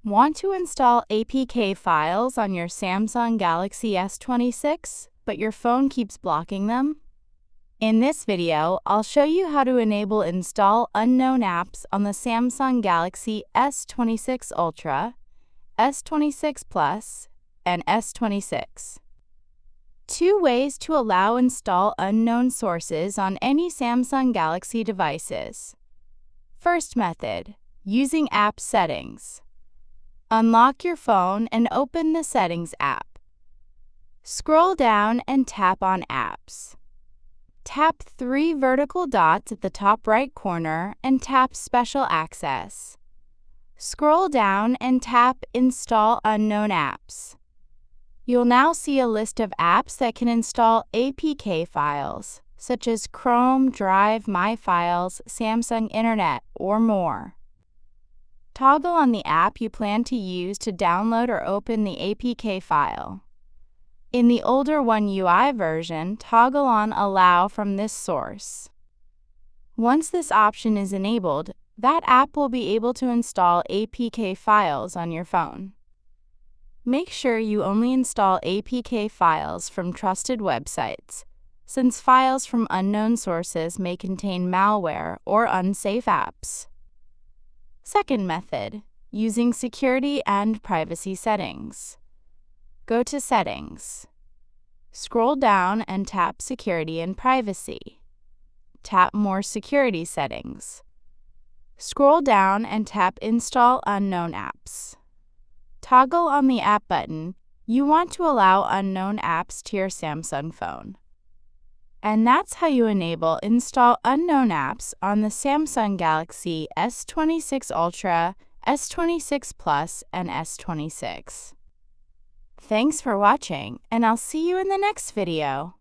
Want to install APK files on your Samsung Galaxy S26, but your phone keeps blocking them? In this video, I'll show you how to enable Install Unknown Apps on the Samsung Galaxy S26 Ultra, S26 Plus, and S26. 2 ways to allow install unknown sources on any Samsung Galaxy devices. First method, using app settings. Unlock your phone and open the Settings app. Scroll down and tap on Apps. Tap 3 vertical dots at the top right corner and tap Special Access. Scroll down and tap Install Unknown Apps. You'll now see a list of apps that can install APK files, such as Chrome, Drive, My Files, Samsung Internet, or more. Toggle on the app you plan to use to download or open the APK file. In the older One UI version, toggle on Allow from this source. Once this option is enabled, that app will be able to install APK files on your phone. Make sure you only install APK files from trusted websites, since files from unknown sources may contain malware or unsafe apps. Second method, using security and privacy settings. Go to Settings. Scroll down and tap Security and Privacy. Tap More Security Settings. Scroll down and tap Install Unknown Apps. Toggle on the App button. You want to allow unknown apps to your Samsung phone. And that's how you enable Install Unknown Apps on the Samsung Galaxy S26 Ultra, S26 Plus, and S26. Thanks for watching, and I'll see you in the next video.